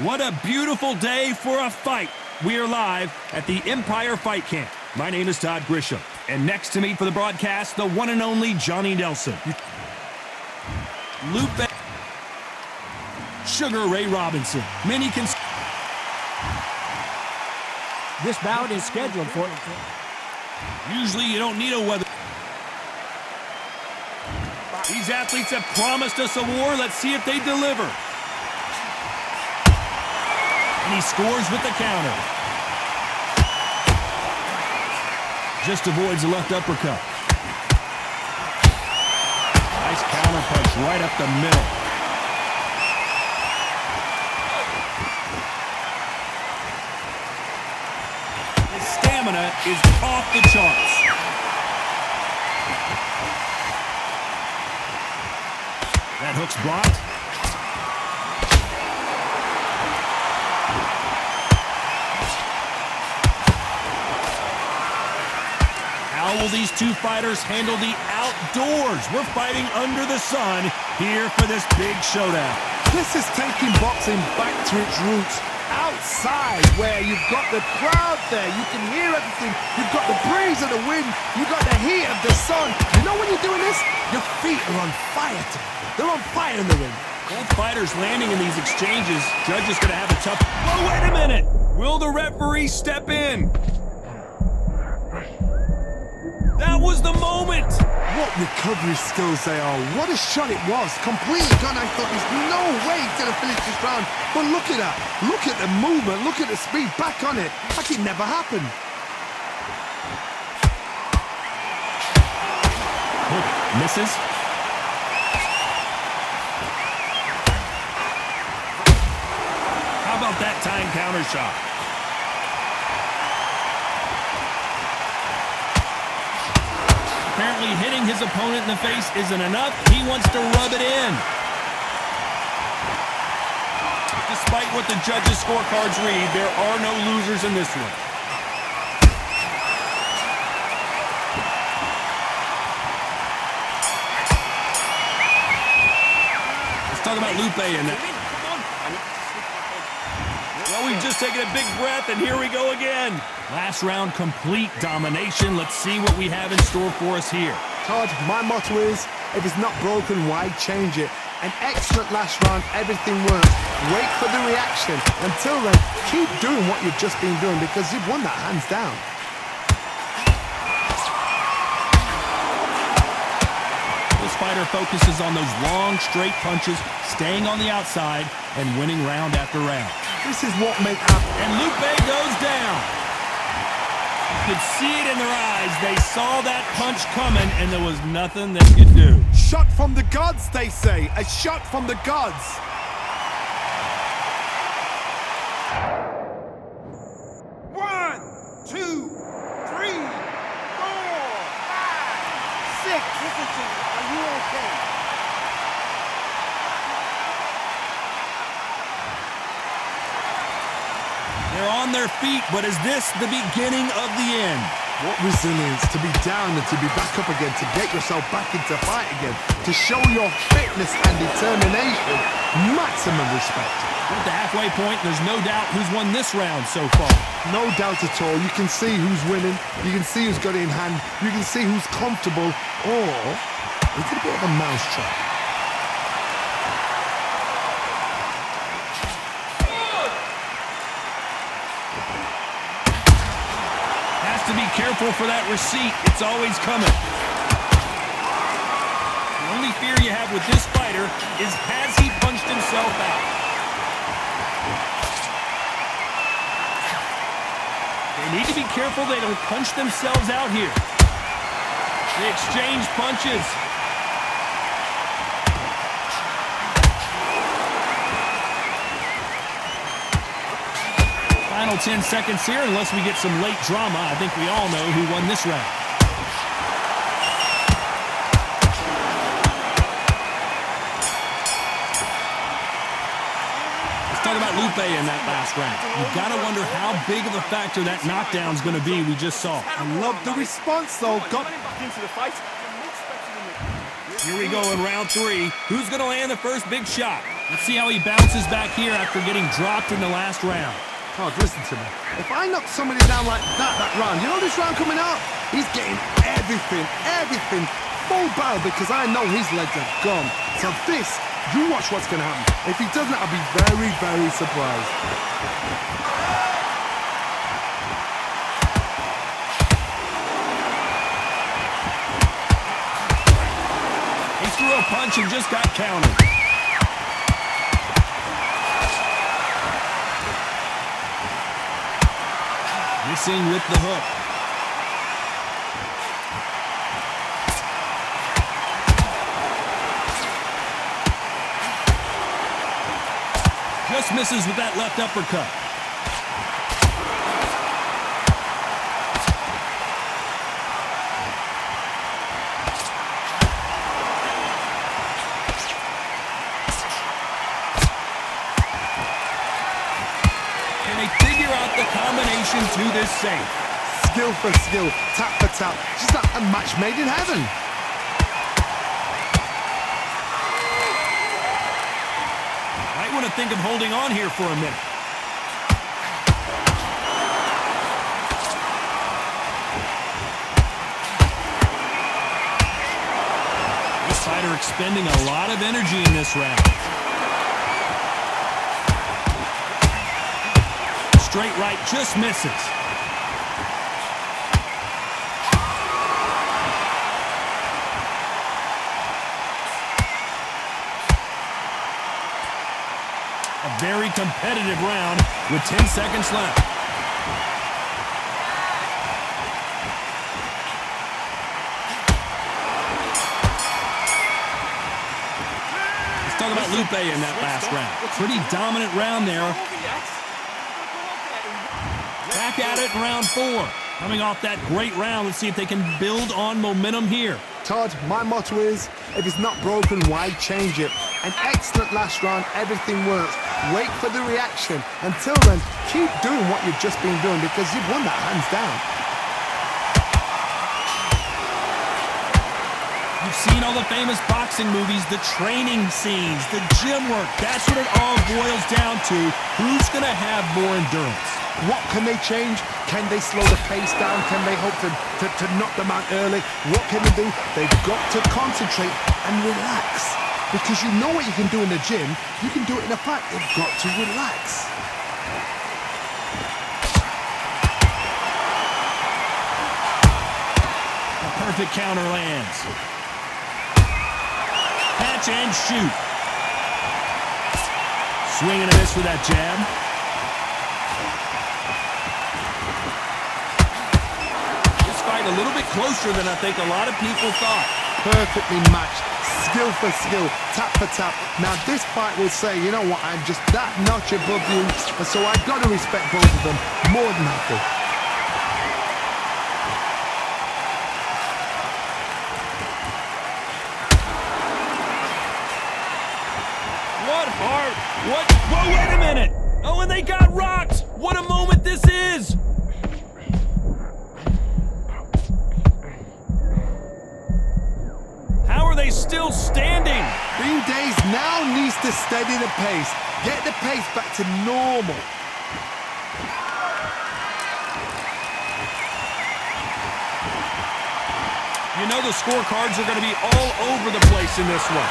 What a beautiful day for a fight. We are live at the Empire Fight Camp. My name is Todd Grisham, and next to me for the broadcast, the one and only Johnny Nelson. Lupe, Sugar Ray Robinson. Many can... This bout is scheduled for... Usually you don't need a weather... These athletes have promised us a war. Let's see if they deliver. And he scores with the counter. Just avoids the left uppercut. Nice counter punch right up the middle. His stamina is off the charts. That hook's blocked. How will these two fighters handle the outdoors? We're fighting under the sun here for this big showdown. This is taking boxing back to its roots. Outside, where you've got the crowd there, you can hear everything. You've got the breeze of the wind, you've got the heat of the sun. You know when you're doing this? Your feet are on fire today. They're on fire in the ring. Both fighters landing in these exchanges. Judge is going to have a tough... Oh, wait a minute! Will the referee step in? That was the moment! What recovery skills they are. What a shot it was. Completely gone. I thought there's no way he's going to finish this round. But look at that. Look at the movement. Look at the speed. Back on it. Like it never happened. Hook misses. How about that time counter shot? Apparently hitting his opponent in the face isn't enough. He wants to rub it in. Despite what the judges' scorecards read, there are no losers in this one. Let's talk about Lupe and that. Well, we've just taken a big breath, and here we go again. Last round, complete domination. Let's see what we have in store for us here. Todd, my motto is, if it's not broken, why change it? An excellent last round, everything works. Wait for the reaction. Until then, keep doing what you've just been doing because you've won that hands down. This fighter focuses on those long, straight punches, staying on the outside, and winning round after round. This is what makes happen. And Lupe goes down. You could see it in their eyes. They saw that punch coming, and there was nothing they could do. Shot from the gods, they say. A shot from the gods. One, two, three, four, five, six. Listen to me. Are you okay? They're on their feet, but is this the beginning of the end? What resilience to be down and to be back up again, to get yourself back into fight again, to show your fitness and determination. Maximum respect. At the halfway point, there's no doubt who's won this round so far. No doubt at all. You can see who's winning. You can see who's got it in hand. You can see who's comfortable. Or it's a bit of a mousetrap. To be careful for that receipt. It's always coming. The only fear you have with this fighter is, has he punched himself out? They need to be careful they don't punch themselves out here. They exchange punches. Final 10 seconds here, unless we get some late drama. I think we all know who won this round. Let's talk about Lupe in that last round. You've got to wonder how big of a factor that knockdown's going to be we just saw. I love the response, though. Here we go in round 3. Who's going to land the first big shot? Let's see how he bounces back here after getting dropped in the last round. Todd, listen to me. If I knock somebody down like that round, you know this round coming up? He's getting everything, full barrel because I know his legs are gone. So this, you watch what's going to happen. If he doesn't, I'll be very, very surprised. He threw a punch and just got countered. Missing with the hook. Just misses with that left uppercut. Can they figure out the combination to this safe? Skill for skill, tap for tap. Just like a match made in heaven. Might want to think of holding on here for a minute. This fighter expending a lot of energy in this round. Straight right just misses. A very competitive round with 10 seconds left. Let's talk about Lupe in that last round. Pretty dominant round there. Back at it in round 4. Coming off that great round, let's see if they can build on momentum here. Todd, my motto is, if it's not broken, why change it? An excellent last round, everything works. Wait for the reaction. Until then, keep doing what you've just been doing because you've won that hands down. You've seen all the famous boxing movies, the training scenes, the gym work. That's what it all boils down to. Who's going to have more endurance? What can they change? Can they slow the pace down? Can they hope to knock them out early? What can they do? They've got to concentrate and relax. Because you know what you can do in the gym, you can do it in a fight. They've got to relax. A perfect counter lands. Catch and shoot. Swing and a miss for that jab. This fight a little bit closer than I think a lot of people thought. Perfectly matched. Skill for skill, tap for tap. Now this fight will say, you know what, I'm just that notch above you, and so I've got to respect both of them more than happy. What heart? What? Whoa, wait a minute! Oh, and they got rocked! What a moment this is! How are they still standing? Bean Days now needs to steady the pace. Get the pace back to normal. You know the scorecards are going to be all over the place in this one.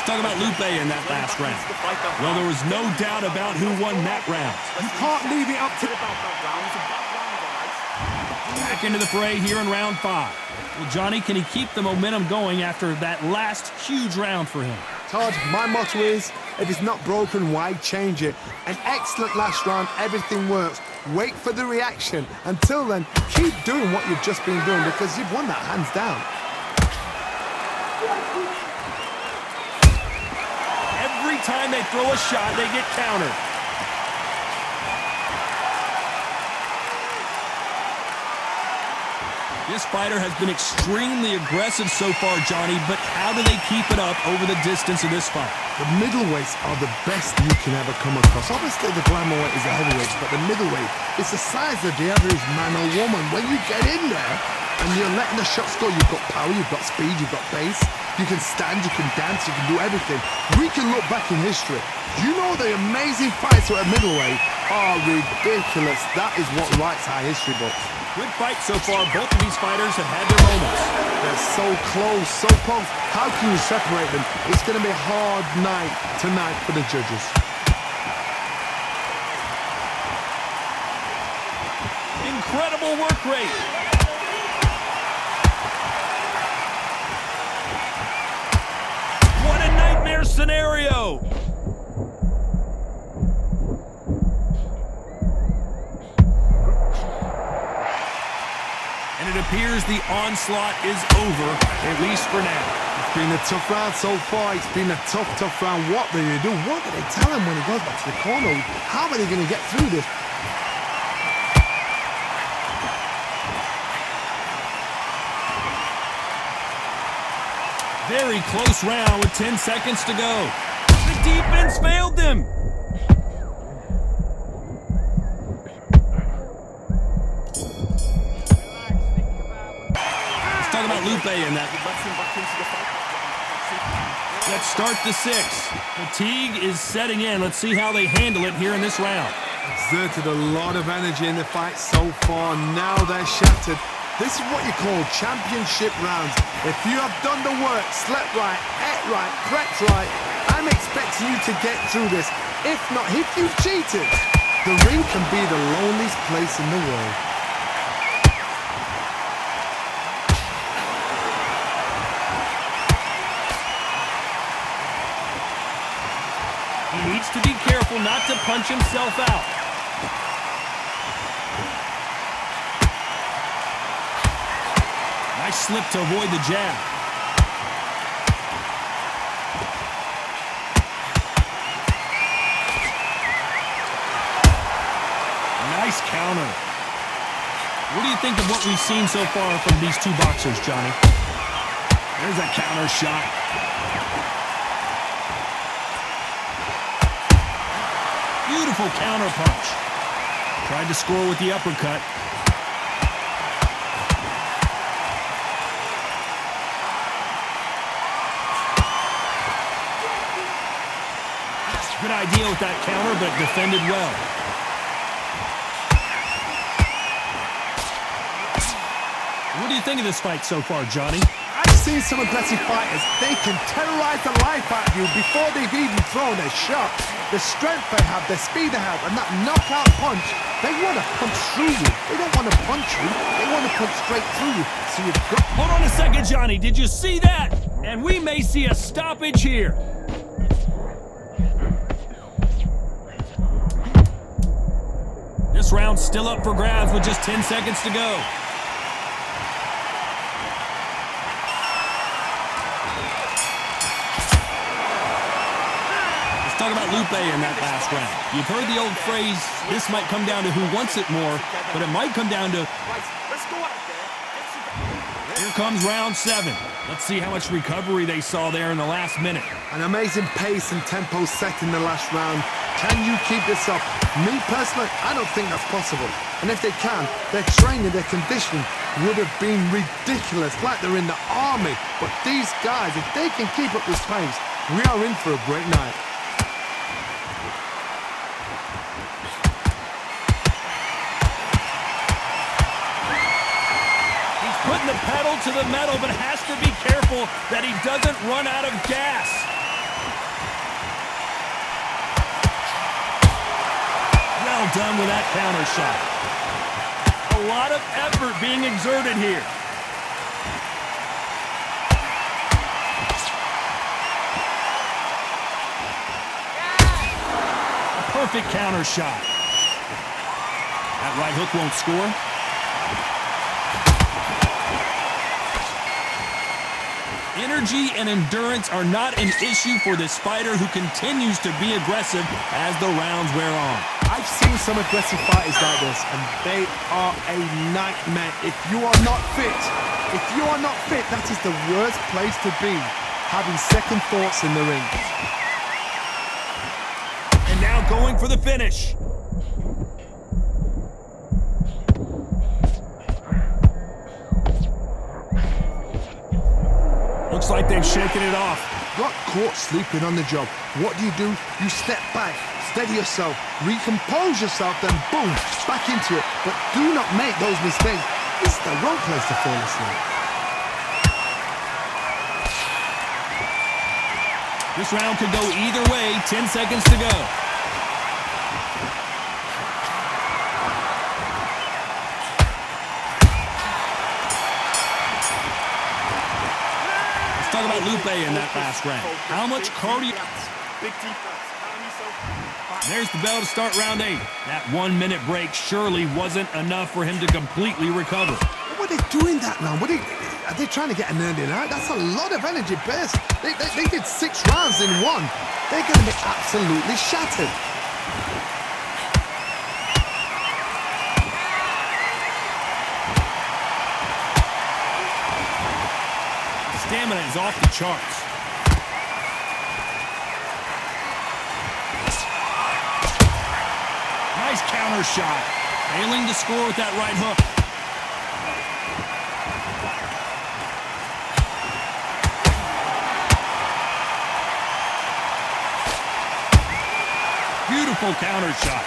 Talk about Lupe in that last round. Well, there was no doubt about who won that round. You can't leave it up to... Back into the fray here in round 5. Well, Johnny, can he keep the momentum going after that last huge round for him? Todd, my motto is, if it's not broken, why change it? An excellent last round, everything works. Wait for the reaction. Until then, keep doing what you've just been doing because you've won that hands down. Every time they throw a shot, they get countered. This fighter has been extremely aggressive so far, Johnny, but how do they keep it up over the distance of this fight? The middleweights are the best you can ever come across. Obviously, the glamour weight is the heavyweight, but the middleweight is the size of the average man or woman. When you get in there and you're letting the shots go, you've got power, you've got speed, you've got pace. You can stand, you can dance, you can do everything. We can look back in history. You know the amazing fights at middleweight are ridiculous. That is what writes our history books. Good fight so far. Both of these fighters have had their moments. They're so close, so close. How can you separate them? It's going to be a hard night tonight for the judges. Incredible work rate. What a nightmare scenario. And it appears the onslaught is over, at least for now. It's been a tough round so far. It's been a tough round. What do they do? What do they tell him when he goes back to the corner? How are they going to get through this? Very close round with 10 seconds to go. The defense failed them. Let's talk about Lupe in that. Let's start the sixth. Fatigue is setting in. Let's see how they handle it here in this round. Exerted a lot of energy in the fight so far. Now they're shattered. This is what you call championship rounds. If you have done the work, slept right, ate right, prepped right, I'm expecting you to get through this. If not, if you've cheated, the ring can be the loneliest place in the world. He needs to be careful not to punch himself out. Nice slip to avoid the jab. Nice counter. What do you think of what we've seen so far from these two boxers, Johnny? There's a counter shot. Beautiful counter punch. Tried to score with the uppercut. Good idea with that counter, but defended well. What do you think of this fight so far, Johnny? I've seen some aggressive fighters. They can terrorize the life out of you before they've even thrown a shot. The strength they have, the speed they have, and that knockout punch, they want to punch through you. They don't want to punch you. They want to punch straight through you. So you've got... Hold on a second, Johnny. Did you see that? And we may see a stoppage here. This round's still up for grabs with just 10 seconds to go. Let's talk about Lupe in that last round. You've heard the old phrase, this might come down to who wants it more, but it might come down to... Here comes round 7. Let's see how much recovery they saw there in the last minute. An amazing pace and tempo set in the last round. Can you keep this up? Me personally, I don't think that's possible. And if they can, their training, their conditioning would have been ridiculous, like they're in the army. But these guys, if they can keep up this pace, we are in for a great night. Putting the pedal to the metal, but has to be careful that he doesn't run out of gas. Well done with that counter shot. A lot of effort being exerted here. A perfect counter shot. That right hook won't score. Energy and endurance are not an issue for this fighter who continues to be aggressive as the rounds wear on. I've seen some aggressive fighters like this, and they are a nightmare. If you are not fit, that is the worst place to be, having second thoughts in the ring. And now going for the finish. Looks like they've shaken it off. Got caught sleeping on the job. What do? You step back, steady yourself, recompose yourself, then boom, back into it. But do not make those mistakes. This is the wrong place to fall asleep. This round could go either way. 10 seconds to go. Let's talk about Lupe in that last round. How much cardio? Big defense. There's the bell to start round 8. That 1-minute break surely wasn't enough for him to completely recover. What are they doing that now? Are they trying to get an earning out? That's a lot of energy burst. They did 6 rounds in 1. They're going to be absolutely shattered. Stamina is off the charts. Nice counter shot. Failing to score with that right hook. Beautiful counter shot.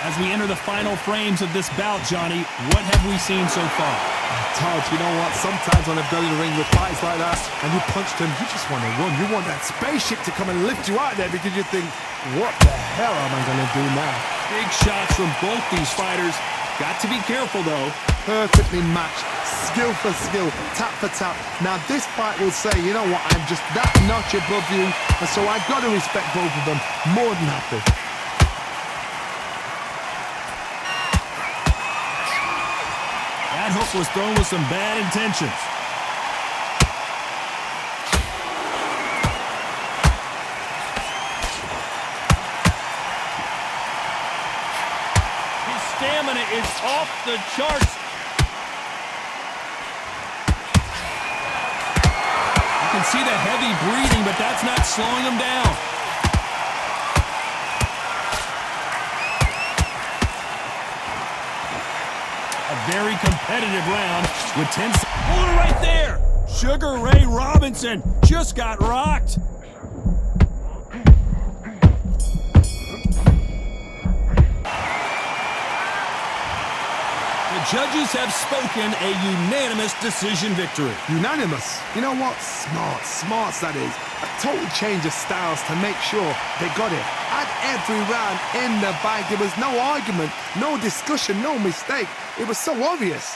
As we enter the final frames of this bout, Johnny, what have we seen so far? Todd, you know what? Sometimes when I've done in the ring with fights like that, and you punch them, you just want to run. You want that spaceship to come and lift you out there because you think, what the hell am I going to do now? Big shots from both these fighters. Got to be careful, though. Perfectly matched. Skill for skill. Tap for tap. Now, this fight will say, you know what? I'm just that notch above you, and so I've got to respect both of them. More than happy. That hook was thrown with some bad intentions. His stamina is off the charts. You can see the heavy breathing, but that's not slowing him down. Very competitive round with 10 seconds. Hold it right there. Sugar Ray Robinson just got rocked. The judges have spoken, a unanimous decision victory. Unanimous. You know what? Smarts that is. A total change of styles to make sure they got it. At every round in the bag, there was no argument, no discussion, no mistake. It was so obvious.